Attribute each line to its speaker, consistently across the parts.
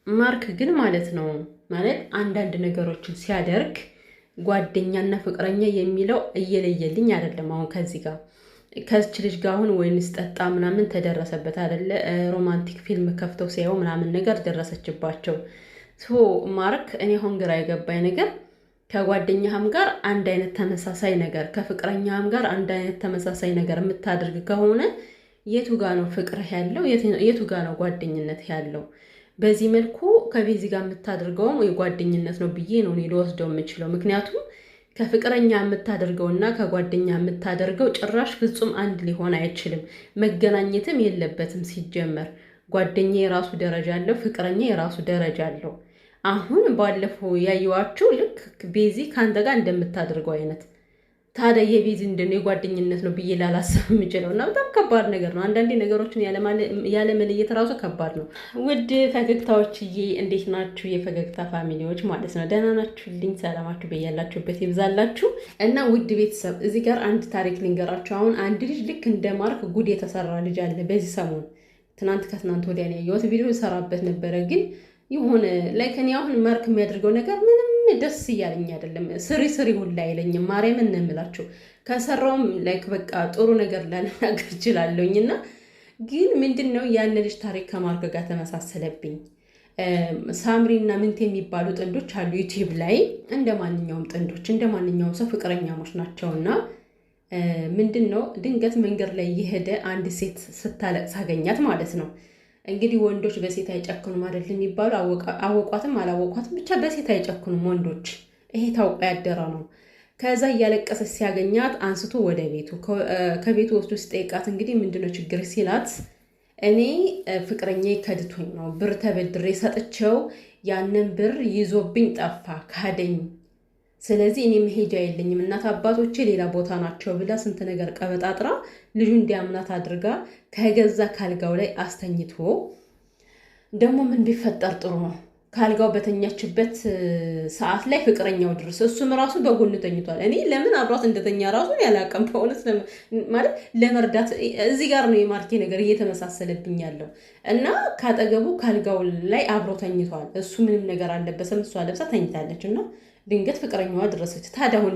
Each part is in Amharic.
Speaker 1: ማርክ ግን ማለት ነው ማለት አንዳንድ ነገሮችን ሲያደርግ ጓደኛና ፍቅረኛ የሚለው እየለየልኝ አይደለም። አሁን ከዚች ልጅ ጋር አሁን ወይንስ ጠጣ ምናምን ተደረሰበት አይደለ? ሮማንቲክ ፊልም ከፍተው ሲያዩ ምናምን ነገር ደረሰችባቸው። ማርክ እኔ አሁን ግራ የገባኝ ነገር ከጓደኛህም ጋር አንድ አይነት ተመሳሳይ ነገር ከፍቅረኛህም ጋር አንድ አይነት ተመሳሳይ ነገር የምታደርግ ከሆነ የቱ ጋ ነው ፍቅርህ ያለው? የቱ ጋ ነው ጓደኝነት ያለው? በዚህ መልኩ ከቤዚ ጋር የምታደርገውም የጓደኝነት ነው ብዬ ነው እኔ ልወስደው የምችለው። ምክንያቱም ከፍቅረኛ የምታደርገው እና ከጓደኛ የምታደርገው ጭራሽ ፍጹም አንድ ሊሆን አይችልም። መገናኘትም የለበትም ሲጀመር። ጓደኛ የራሱ ደረጃ አለው፣ ፍቅረኛ የራሱ ደረጃ አለው። አሁን ባለፈው ያየዋችሁ ልክ ቤዚ ከአንተ ጋር እንደምታደርገው አይነት ታዲያ የቤዚ እንደኔ ጓደኝነት ነው ብዬ ላላስብ የምችለው እና በጣም ከባድ ነገር ነው። አንዳንዴ ነገሮችን ያለመለየት ራሱ ከባድ ነው። ውድ ፈገግታዎችዬ እንዴት ናችሁ? የፈገግታ ፋሚሊዎች ማለት ነው። ደህና ናችሁልኝ? ሰላማችሁ በያላችሁበት ይብዛላችሁ። እና ውድ ቤተሰብ እዚህ ጋር አንድ ታሪክ ልንገራችሁ። አሁን አንድ ልጅ ልክ እንደ ማርክ ጉድ የተሰራ ልጅ አለ በዚህ ሰሞን። ከትናንት ወዲያ ነው ያየሁት። ቪዲዮ ሰራበት ነበረ ግን የሆነ ላይክ እኔ አሁን ማርክ የሚያደርገው ነገር ምንም ደስ እያለኝ አይደለም። ስሪ ሁላ አይለኝም። ማርያምን ነው የምላችሁ። ከሰራውም ላይክ በቃ ጥሩ ነገር ላልናገር እችላለሁኝ። እና ግን ምንድን ነው ያን ልጅ ታሪክ ከማርክ ጋር ተመሳሰለብኝ። ሳምሪ እና ምንት የሚባሉ ጥንዶች አሉ ዩቲዩብ ላይ። እንደ ማንኛውም ጥንዶች እንደ ማንኛውም ሰው ፍቅረኛሞች ናቸውና ምንድን ነው ድንገት መንገድ ላይ የሄደ አንድ ሴት ስታለቅስ አገኛት ማለት ነው። እንግዲህ ወንዶች በሴት አይጨክኑም አይደል የሚባሉ። አወቋትም አላወቋትም ብቻ በሴት አይጨክኑም ወንዶች። ይሄ ታውቆ ያደረ ነው። ከዛ እያለቀሰች ሲያገኛት አንስቶ ወደ ቤቱ ከቤቱ ወስዶ ሲጠይቃት እንግዲህ ምንድነው ችግር ሲላት እኔ ፍቅረኛ ከድቶኝ ነው ብር ተበድሬ ሰጥቼው ያንን ብር ይዞብኝ ጠፋ ካደኝ። ስለዚህ እኔ መሄጃ የለኝም እናት አባቶቼ ሌላ ቦታ ናቸው ብላ ስንት ነገር ቀበጣጥራ ልጁ እንዲያምናት አድርጋ ከገዛ ካልጋው ላይ አስተኝቶ ደግሞ ምን ቢፈጠር ጥሩ ነው ካልጋው በተኛችበት ሰዓት ላይ ፍቅረኛው ድረስ እሱም ራሱ በጎን ተኝቷል። እኔ ለምን አብሯት እንደተኛ ራሱ ያላቀም በእውነት ማለት ለመርዳት እዚህ ጋር ነው የማርኬ ነገር እየተመሳሰለብኝ ያለው እና ካጠገቡ ካልጋው ላይ አብሮ ተኝቷል። እሱ ምንም ነገር አልለበሰም፣ እሷ ለብሳ ተኝታለች እና ድንገት ፍቅረኛዋ ደረሰች። ታዲያ አሁን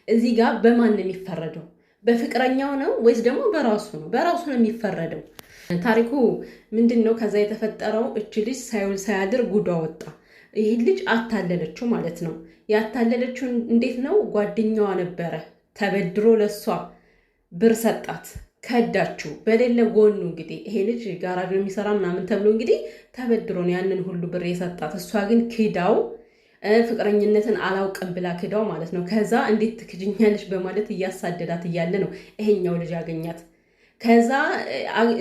Speaker 1: እዚህ ጋር በማን ነው የሚፈረደው? በፍቅረኛው ነው ወይስ ደግሞ በራሱ ነው? በራሱ ነው የሚፈረደው። ታሪኩ ምንድን ነው? ከዛ የተፈጠረው እች ልጅ ሳይውል ሳያድር ጉዷ ወጣ። ይህ ልጅ አታለለችው ማለት ነው። ያታለለችው እንዴት ነው? ጓደኛዋ ነበረ ተበድሮ ለሷ ብር ሰጣት፣ ከዳችው በሌለ ጎኑ። እንግዲህ ይሄ ልጅ ጋራጅ ነው የሚሰራ ምናምን ተብሎ እንግዲህ ተበድሮ ነው ያንን ሁሉ ብር የሰጣት። እሷ ግን ክዳው ፍቅረኝነትን አላውቅም ብላ ክዳው ማለት ነው። ከዛ እንዴት ትክድኛለሽ በማለት እያሳደዳት እያለ ነው ይሄኛው ልጅ ያገኛት። ከዛ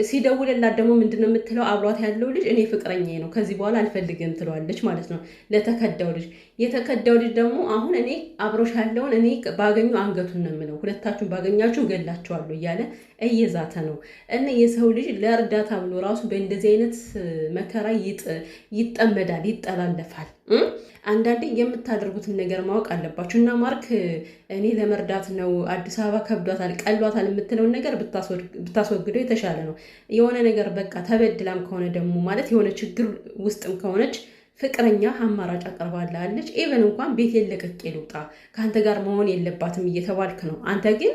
Speaker 1: ሲደውልላት ደግሞ ምንድነው የምትለው? አብሯት ያለው ልጅ እኔ ፍቅረኛዬ ነው ከዚህ በኋላ አልፈልግም ትለዋለች ማለት ነው ለተከዳው ልጅ። የተከዳው ልጅ ደግሞ አሁን እኔ አብሮሽ ያለውን እኔ ባገኙ አንገቱን ነው የምለው፣ ሁለታችሁን ባገኛችሁ ገላችኋለሁ እያለ እየዛተ ነው። እና የሰው ልጅ ለእርዳታ ብሎ ራሱ በእንደዚህ አይነት መከራ ይጠመዳል፣ ይጠላለፋል። አንዳንዴ የምታደርጉትን ነገር ማወቅ አለባችሁ። እና ማርክ እኔ ለመርዳት ነው አዲስ አበባ ከብዷታል ቀሏታል የምትለውን ነገር ብታስወግደው የተሻለ ነው። የሆነ ነገር በቃ ተበድላም ከሆነ ደግሞ ማለት የሆነ ችግር ውስጥም ከሆነች ፍቅረኛ አማራጭ አቀርባላለች። ኤቨን እንኳን ቤት የለቀቄ ልውጣ ከአንተ ጋር መሆን የለባትም እየተባልክ ነው። አንተ ግን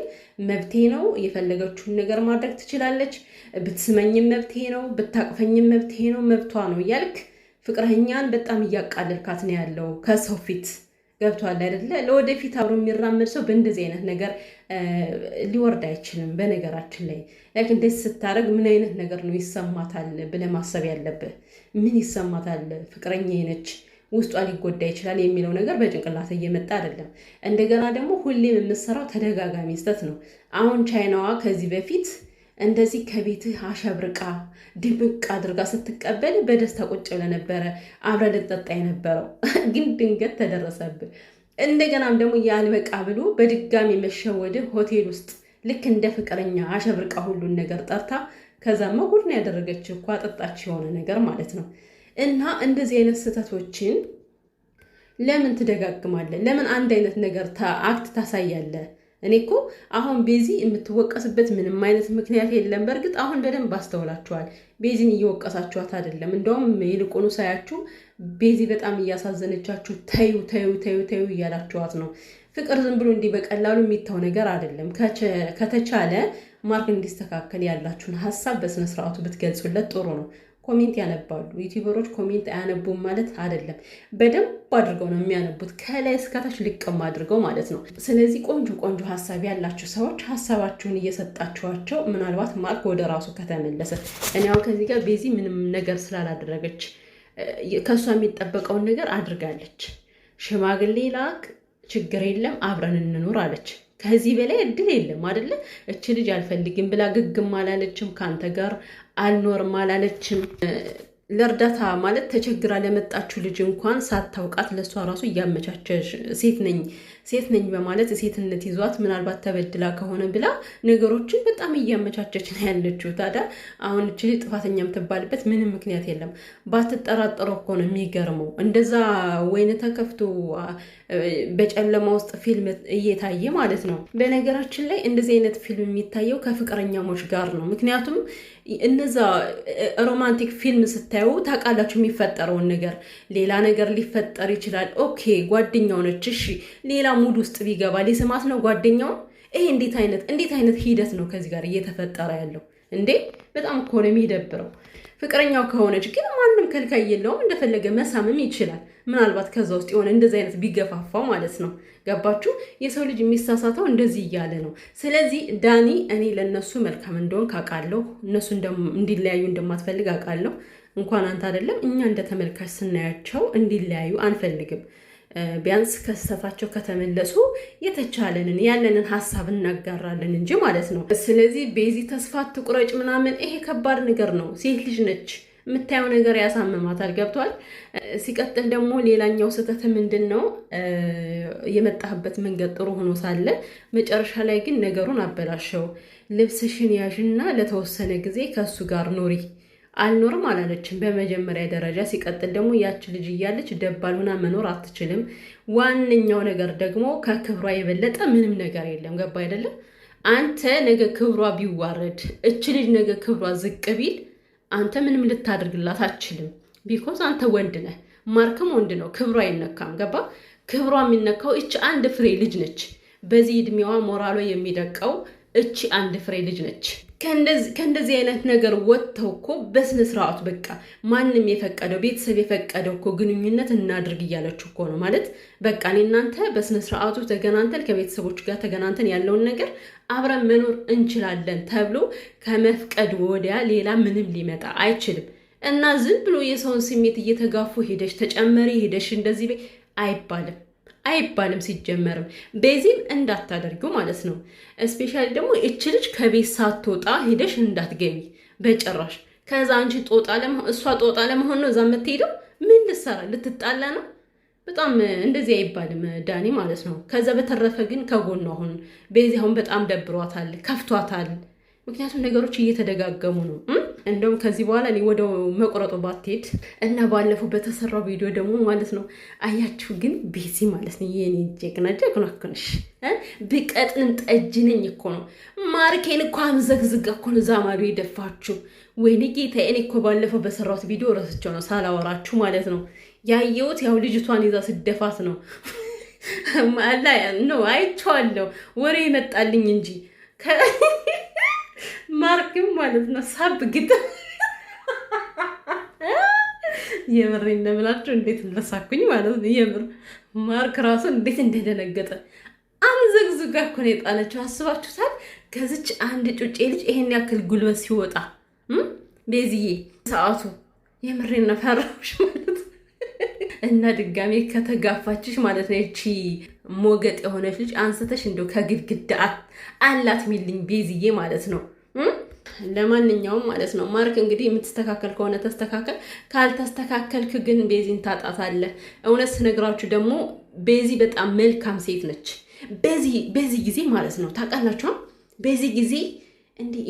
Speaker 1: መብቴ ነው የፈለገችውን ነገር ማድረግ ትችላለች፣ ብትስመኝም መብቴ ነው፣ ብታቅፈኝም መብቴ ነው፣ መብቷ ነው እያልክ ፍቅረኛን በጣም እያቃለልካት ነው ያለው ከሰው ፊት። ገብቷል አይደለ? ለወደፊት አብሮ የሚራመድ ሰው በእንደዚህ አይነት ነገር ሊወርድ አይችልም። በነገራችን ላይ ላይክ እንደዚህ ስታደርግ ምን አይነት ነገር ነው ይሰማታል ብለህ ማሰብ ያለብህ። ምን ይሰማታል? ፍቅረኛ ነች፣ ውስጧ ሊጎዳ ይችላል የሚለው ነገር በጭንቅላት እየመጣ አይደለም። እንደገና ደግሞ ሁሌም የምትሰራው ተደጋጋሚ ስህተት ነው። አሁን ቻይናዋ ከዚህ በፊት እንደዚህ ከቤትህ አሸብርቃ ድምቅ አድርጋ ስትቀበል በደስታ ቁጭ ብለህ ነበረ አብረን ልጠጣ የነበረው ግን ድንገት ተደረሰብህ። እንደገናም ደግሞ ያልበቃ ብሎ በድጋሚ መሸወድህ ሆቴል ውስጥ ልክ እንደ ፍቅረኛ አሸብርቃ ሁሉን ነገር ጠርታ ከዛማ ጉድ ነው ያደረገች እኮ አጠጣች የሆነ ነገር ማለት ነው። እና እንደዚህ አይነት ስህተቶችን ለምን ትደጋግማለህ? ለምን አንድ አይነት ነገር አክት ታሳያለህ? እኔ እኮ አሁን ቤዚ የምትወቀስበት ምንም አይነት ምክንያት የለም። በእርግጥ አሁን በደንብ አስተውላችኋል። ቤዚን እየወቀሳችኋት አይደለም። እንደውም ይልቁኑ ሳያችሁ ቤዚ በጣም እያሳዘነቻችሁ ተዩ ተዩ ተዩ ተዩ እያላችኋት ነው። ፍቅር ዝም ብሎ እንዲህ በቀላሉ የሚታው ነገር አይደለም። ከተቻለ ማርክ እንዲስተካከል ያላችሁን ሀሳብ በስነ ስርዓቱ ብትገልጹለት ጥሩ ነው። ኮሜንት ያነባሉ ዩቲዩበሮች፣ ኮሜንት አያነቡም ማለት አይደለም። በደንብ አድርገው ነው የሚያነቡት፣ ከላይ እስከታች ልቅም አድርገው ማለት ነው። ስለዚህ ቆንጆ ቆንጆ ሀሳብ ያላችሁ ሰዎች ሀሳባችሁን እየሰጣችኋቸው፣ ምናልባት ማርክ ወደ ራሱ ከተመለሰ። እኔ አሁን ከዚህ ጋር ቤዚ ምንም ነገር ስላላደረገች ከእሷ የሚጠበቀውን ነገር አድርጋለች። ሽማግሌ ላክ፣ ችግር የለም አብረን እንኑር አለች። ከዚህ በላይ እድል የለም አይደለ? እች ልጅ አልፈልግም ብላ ግግም አላለችም። ከአንተ ጋር አልኖርም አላለችም። ለእርዳታ ማለት ተቸግራ ለመጣችሁ ልጅ እንኳን ሳታውቃት ለእሷ ራሱ እያመቻቸሽ ሴት ነኝ በማለት ሴትነት ይዟት ምናልባት ተበድላ ከሆነ ብላ ነገሮችን በጣም እያመቻቸች ነው ያለችው። ታዲያ አሁን እች ልጅ ጥፋተኛ የምትባልበት ምንም ምክንያት የለም። ባትጠራጠረው እኮ ነው የሚገርመው። እንደዛ ወይን ተከፍቶ በጨለማ ውስጥ ፊልም እየታየ ማለት ነው። በነገራችን ላይ እንደዚህ አይነት ፊልም የሚታየው ከፍቅረኛሞች ጋር ነው። ምክንያቱም እነዛ ሮማንቲክ ፊልም ስታዩ ታውቃላችሁ የሚፈጠረውን ነገር። ሌላ ነገር ሊፈጠር ይችላል። ኦኬ ጓደኛው ነች፣ እሺ ሌላ ሙድ ውስጥ ቢገባ ሊስማት ነው ጓደኛውን። ይሄ እንዴት አይነት ሂደት ነው ከዚህ ጋር እየተፈጠረ ያለው እንዴ? በጣም እኮ ነው የሚደብረው። ፍቅረኛው ከሆነች ግን ማንም ከልካይ የለውም፣ እንደፈለገ መሳምም ይችላል። ምናልባት ከዛ ውስጥ የሆነ እንደዚህ አይነት ቢገፋፋው ማለት ነው። ገባችሁ? የሰው ልጅ የሚሳሳተው እንደዚህ እያለ ነው። ስለዚህ ዳኒ፣ እኔ ለነሱ መልካም እንደሆን ካውቃለሁ፣ እነሱ እንዲለያዩ እንደማትፈልግ አውቃለሁ። እንኳን አንተ አይደለም እኛ እንደ ተመልካች ስናያቸው እንዲለያዩ አንፈልግም። ቢያንስ ከስተታቸው ከተመለሱ የተቻለንን ያለንን ሀሳብ እናጋራለን እንጂ ማለት ነው። ስለዚህ ቤዚ ተስፋ ትቁረጭ ምናምን፣ ይሄ ከባድ ነገር ነው። ሴት ልጅ ነች፣ የምታየው ነገር ያሳምማታል። ገብቷል። ሲቀጥል ደግሞ ሌላኛው ስህተት ምንድን ነው? የመጣህበት መንገድ ጥሩ ሆኖ ሳለ መጨረሻ ላይ ግን ነገሩን አበላሸው። ልብስሽን ያዥና ለተወሰነ ጊዜ ከእሱ ጋር ኖሪ። አልኖርም አላለችም በመጀመሪያ ደረጃ። ሲቀጥል ደግሞ ያች ልጅ እያለች ደባል ሆና መኖር አትችልም። ዋነኛው ነገር ደግሞ ከክብሯ የበለጠ ምንም ነገር የለም። ገባ አይደለም? አንተ ነገ ክብሯ ቢዋረድ፣ እች ልጅ ነገ ክብሯ ዝቅ ቢል አንተ ምንም ልታደርግላት አትችልም። ቢኮዝ አንተ ወንድ ነህ፣ ማርክም ወንድ ነው። ክብሯ አይነካም። ገባ? ክብሯ የሚነካው እች አንድ ፍሬ ልጅ ነች። በዚህ እድሜዋ ሞራሏ የሚደቀው እቺ አንድ ፍሬ ልጅ ነች። ከእንደዚህ አይነት ነገር ወጥተው እኮ በስነ ስርዓቱ በቃ ማንም የፈቀደው ቤተሰብ የፈቀደው እኮ ግንኙነት እናድርግ እያለችው እኮ ነው ማለት። በቃ እኔ እናንተ በስነ ስርዓቱ ተገናንተን ከቤተሰቦች ጋር ተገናንተን ያለውን ነገር አብረን መኖር እንችላለን ተብሎ ከመፍቀድ ወዲያ ሌላ ምንም ሊመጣ አይችልም። እና ዝም ብሎ የሰውን ስሜት እየተጋፉ ሄደሽ ተጨመሪ ሄደሽ እንደዚህ አይባልም። ሲጀመርም ቤዚም እንዳታደርጊው ማለት ነው። እስፔሻሊ ደግሞ እች ልጅ ከቤት ሳትወጣ ሄደሽ እንዳትገቢ በጭራሽ። ከዛ አንቺ እሷ ጦጣ ለመሆን ነው እዛ የምትሄደው። ምን ልትሰራ ልትጣላ ነው? በጣም እንደዚህ አይባልም ዳኒ ማለት ነው። ከዛ በተረፈ ግን ከጎኗ አሁን ቤዚ አሁን በጣም ደብሯታል፣ ከፍቷታል። ምክንያቱም ነገሮች እየተደጋገሙ ነው። እንደውም ከዚህ በኋላ እኔ ወደ መቁረጡ ባትሄድ እና ባለፈው በተሰራው ቪዲዮ ደግሞ ማለት ነው አያችሁ። ግን ቤዚ ማለት ነው የኔ ጀግና እኮ ነሽ። ብቀጥንም ጠጅ ነኝ እኮ ነው። ማርኬን እኮ አምዘግዝጋ እኮ ነው ዛማዶ የደፋችሁ። ወይኔ ጌታ፣ እኔ እኮ ባለፈው በሰራሁት ቪዲዮ ረስቸው ነው ሳላወራችሁ ማለት ነው ያየሁት። ያው ልጅቷን ይዛ ስደፋት ነው ነው አይቼዋለሁ። ወሬ ይመጣልኝ እንጂ ማርክም ማለት ነው ሳብ ግጥ የምር እንደምላችሁ እንዴት እንደሳኩኝ ማለት ነው። የምር ማርክ ራሱ እንዴት እንደደነገጠ አምዘግዝጋ እኮ ነው የጣለችው። አስባችሁታል? ከዚች አንድ ጩጬ ልጅ ይሄን ያክል ጉልበት ሲወጣ ቤዚዬ ሰዓቱ የምሬን ፈራሽ ማለት እና ድጋሜ ከተጋፋችሽ ማለት ነው እቺ ሞገጥ የሆነች ልጅ አንስተሽ እንደው ከግድግዳ አላት ሚልኝ ቤዚዬ ማለት ነው። ለማንኛውም ማለት ነው ማርክ እንግዲህ የምትስተካከል ከሆነ ተስተካከል፣ ካልተስተካከልክ ግን ቤዚን ታጣታለህ። እውነት ስነግራችሁ ደግሞ ቤዚ በጣም መልካም ሴት ነች። በዚህ ጊዜ ማለት ነው ታውቃላችሁ፣ በዚህ ጊዜ እንዲህ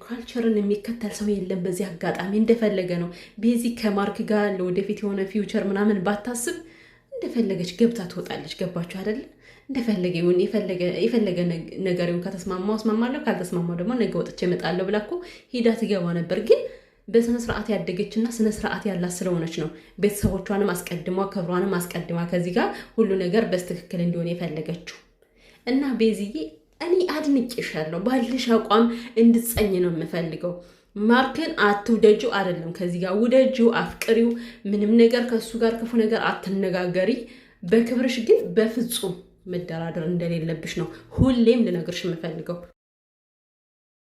Speaker 1: ካልቸርን የሚከተል ሰው የለም። በዚህ አጋጣሚ እንደፈለገ ነው ቤዚ ከማርክ ጋር ለወደፊት የሆነ ፊውቸር ምናምን ባታስብ እንደፈለገች ገብታ ትወጣለች። ገባችሁ አይደለ? እንደፈለገ ይሁን የፈለገ ነገር ይሁን። ከተስማማው እስማማለሁ፣ ካልተስማማው ደግሞ ነገ ወጥቼ እመጣለሁ ብላ እኮ ሂዳ ትገባ ነበር። ግን በስነ ስርዓት ያደገችና ስነ ስርዓት ያላት ስለሆነች ነው ቤተሰቦቿንም አስቀድማ ክብሯንም አስቀድማ ከዚህ ጋር ሁሉ ነገር በስትክክል እንዲሆን የፈለገችው። እና ቤዝዬ እኔ አድንቄሻለሁ። ባልሽ አቋም እንድትጸኝ ነው የምፈልገው። ማርክን አትውደጂው አይደለም፣ ከዚህ ጋር ውደጂው፣ አፍቅሪው። ምንም ነገር ከሱ ጋር ክፉ ነገር አትነጋገሪ። በክብርሽ ግን በፍጹም መደራደር እንደሌለብሽ ነው ሁሌም ልነግርሽ የምፈልገው።